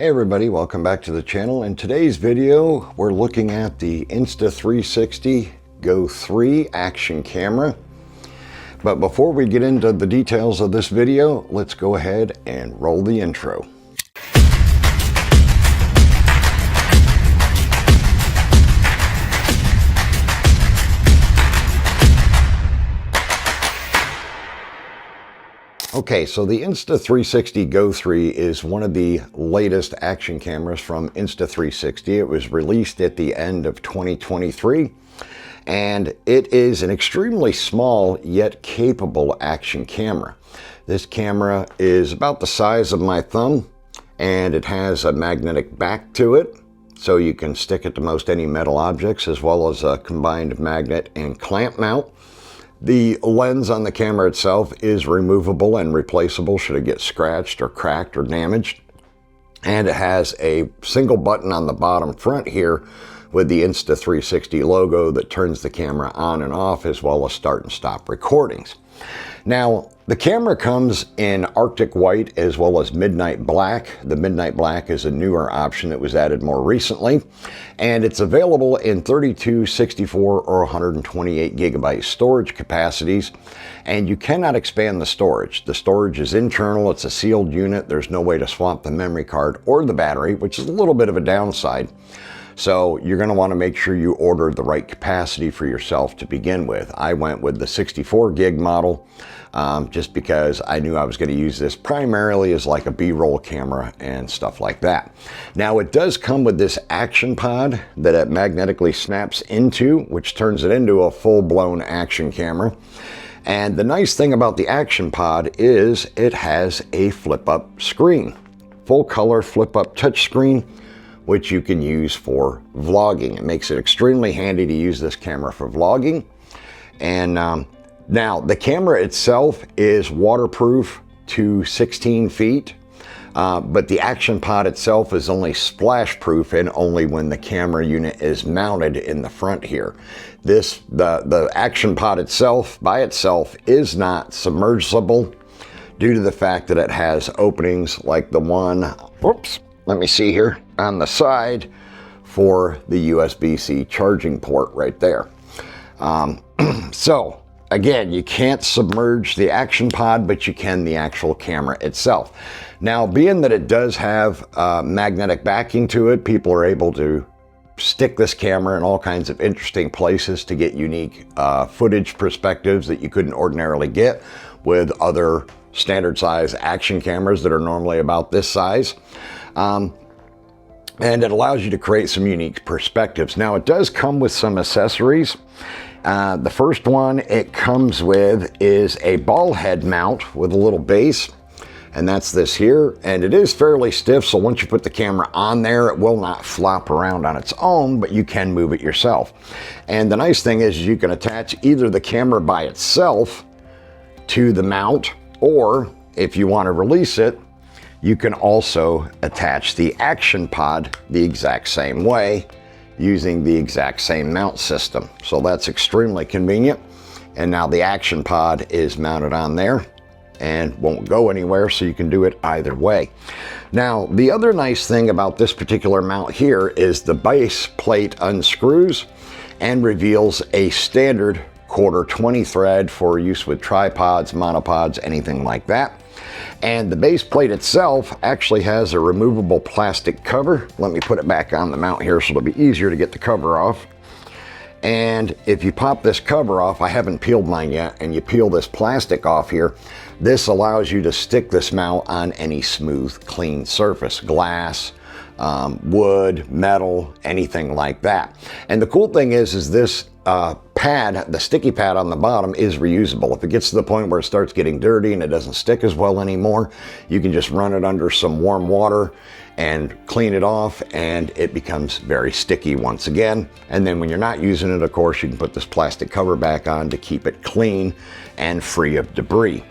Hey everybody, welcome back to the channel. In today's video, we're looking at the Insta360 GO3 action camera. But before we get into the details of this video, let's go ahead and roll the intro. Okay, so the Insta360 GO3 is one of the latest action cameras from Insta360. It was released at the end of 2023, and it is an extremely small yet capable action camera. This camera is about the size of my thumb, and it has a magnetic back to it, so you can stick it to most any metal objects, as well as a combined magnet and clamp mount. The lens on the camera itself is removable and replaceable should it get scratched or cracked or damaged. And it has a single button on the bottom front here with the Insta360 logo that turns the camera on and off, as well as start and stop recordings. Now, the camera comes in Arctic white as well as midnight black. The midnight black is a newer option that was added more recently, and it's available in 32, 64, or 128 gigabyte storage capacities, and you cannot expand the storage. The storage is internal, it's a sealed unit, there's no way to swap the memory card or the battery, which is a little bit of a downside. So you're going to want to make sure you order the right capacity for yourself to begin with. I went with the 64 gig model just because I knew I was going to use this primarily as like a B-roll camera and stuff like that. Now it does come with this action pod that it magnetically snaps into, which turns it into a full-blown action camera. And the nice thing about the action pod is it has a flip-up screen, full color flip-up touch screen, which you can use for vlogging. It makes it extremely handy to use this camera for vlogging. And now the camera itself is waterproof to 16 feet, but the action pod itself is only splash proof and only when the camera unit is mounted in the front here. The action pod itself by itself is not submersible due to the fact that it has openings like the one, whoops, let me see here, on the side for the USB-C charging port right there. So again, you can't submerge the action pod, but you can the actual camera itself. Now, being that it does have magnetic backing to it, people are able to stick this camera in all kinds of interesting places to get unique footage perspectives that you couldn't ordinarily get with other standard size action cameras that are normally about this size. And it allows you to create some unique perspectives. Now, it does come with some accessories. The first one it comes with is a ball head mount with a little base, and that's this here. And it is fairly stiff, so once you put the camera on there, it will not flop around on its own, but you can move it yourself. And the nice thing is you can attach either the camera by itself to the mount, or if you want to release it, you can also attach the action pod the exact same way using the exact same mount system. So that's extremely convenient. And now the action pod is mounted on there and won't go anywhere, so you can do it either way. Now, the other nice thing about this particular mount here is the base plate unscrews and reveals a standard 1/4-20 thread for use with tripods, monopods, anything like that. And the base plate itself actually has a removable plastic cover. Let me put it back on the mount here so it'll be easier to get the cover off. And if you pop this cover off, I haven't peeled mine yet, and you peel this plastic off here, this allows you to stick this mount on any smooth, clean surface, glass, wood, metal, anything like that. And the cool thing is this pad, the sticky pad on the bottom, is reusable. If it gets to the point where it starts getting dirty and it doesn't stick as well anymore, you can just run it under some warm water and clean it off, and it becomes very sticky once again. And then when you're not using it, of course, you can put this plastic cover back on to keep it clean and free of debris.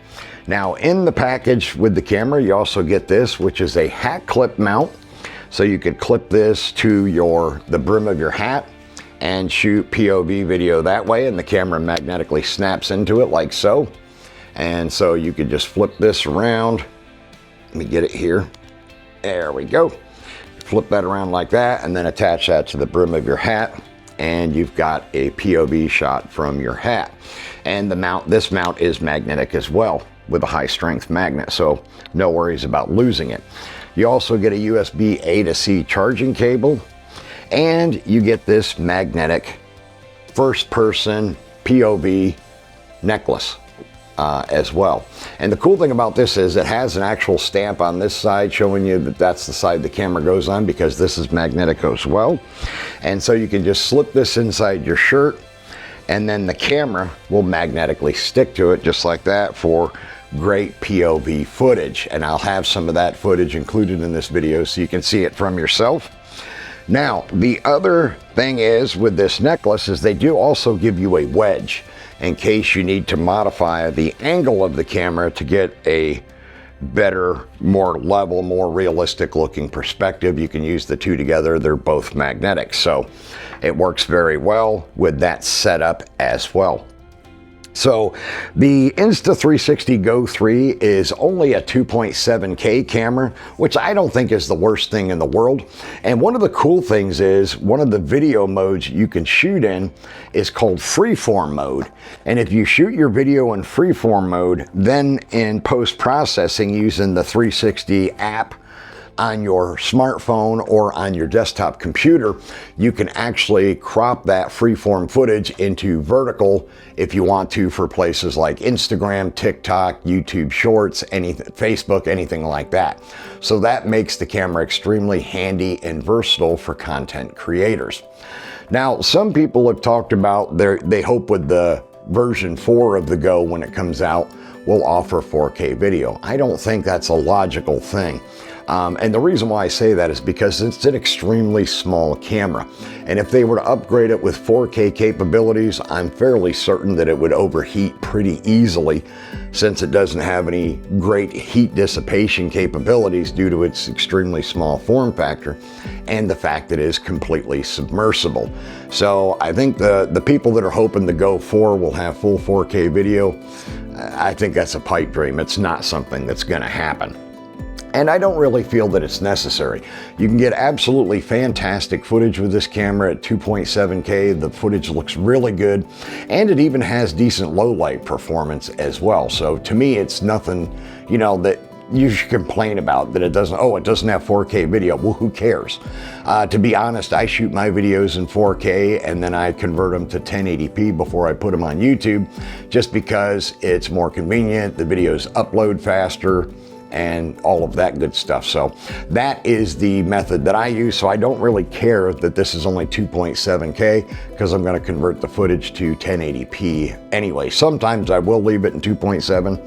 Now, in the package with the camera, you also get this, which is a hat clip mount. So you could clip this to the brim of your hat and shoot POV video that way, and the camera magnetically snaps into it like so. And so you could just flip this around. Let me get it here. There we go. flip that around like that, and then attach that to the brim of your hat, and you've got a POV shot from your hat. And the mount, this mount is magnetic as well with a high strength magnet, so no worries about losing it. You also get a USB A to C charging cable, and you get this magnetic first person POV necklace as well. And the cool thing about this is it has an actual stamp on this side showing you that that's the side the camera goes on, because this is magnetic as well. And so you can just slip this inside your shirt, and then the camera will magnetically stick to it just like that for great POV footage. And I'll have some of that footage included in this video so you can see it from yourself. Now, the other thing is with this necklace is they do also give you a wedge in case you need to modify the angle of the camera to get a better, more level, more realistic looking perspective. You can use the two together. They're both magnetic, so it works very well with that setup as well. So the Insta360 GO3 is only a 2.7K camera, which I don't think is the worst thing in the world. And one of the cool things is one of the video modes you can shoot in is called freeform mode. And if you shoot your video in freeform mode, then in post-processing using the 360 app on your smartphone or on your desktop computer, you can actually crop that freeform footage into vertical if you want to for places like Instagram, TikTok, YouTube Shorts, anything, Facebook, anything like that. So that makes the camera extremely handy and versatile for content creators. Now, some people have talked about they hope with the version 4 of the Go, when it comes out, will offer 4K video. I don't think that's a logical thing. And the reason why I say that is because it's an extremely small camera. And if they were to upgrade it with 4K capabilities, I'm fairly certain that it would overheat pretty easily, since it doesn't have any great heat dissipation capabilities due to its extremely small form factor and the fact that it is completely submersible. So I think the people that are hoping the Go 4 will have full 4K video, I think that's a pipe dream. It's not something that's going to happen. And I don't really feel that it's necessary. You can get absolutely fantastic footage with this camera at 2.7K. The footage looks really good, and it even has decent low light performance as well. So to me, it's nothing, you know, that you should complain about, that it doesn't have 4K video. Well, who cares? To be honest, I shoot my videos in 4K and then I convert them to 1080p before I put them on YouTube, just because it's more convenient. The videos upload faster and all of that good stuff. So that is the method that I use. So I don't really care that this is only 2.7K, because I'm going to convert the footage to 1080p anyway. Sometimes I will leave it in 2.7,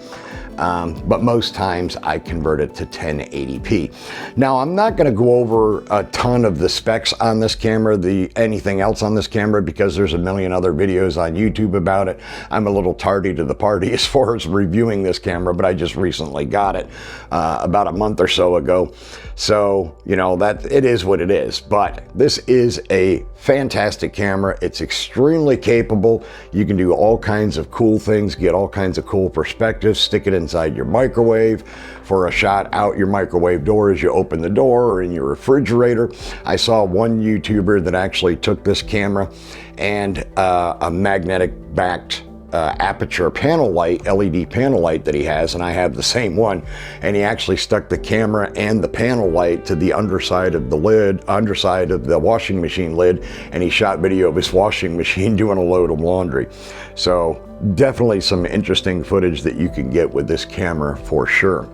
but most times I convert it to 1080p. Now, I'm not going to go over a ton of the specs on this camera, anything else on this camera, because there's a million other videos on YouTube about it. I'm a little tardy to the party as far as reviewing this camera, but I just recently got it about a month or so ago. So, you know, that it is what it is. But this is a fantastic camera. It's extremely capable. You can do all kinds of cool things, get all kinds of cool perspectives, stick it inside your microwave for a shot out your microwave door as you open the door, or in your refrigerator. I saw one YouTuber that actually took this camera and a magnetic backed aperture panel light, LED panel light that he has, and I have the same one, and he actually stuck the camera and the panel light to the underside of the lid, underside of the washing machine lid, and he shot video of his washing machine doing a load of laundry. So definitely some interesting footage that you can get with this camera for sure.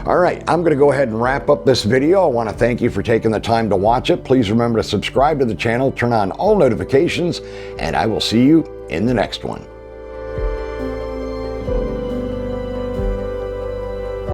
All right, I'm going to go ahead and wrap up this video. I want to thank you for taking the time to watch it. Please remember to subscribe to the channel, turn on all notifications, and I will see you in the next one.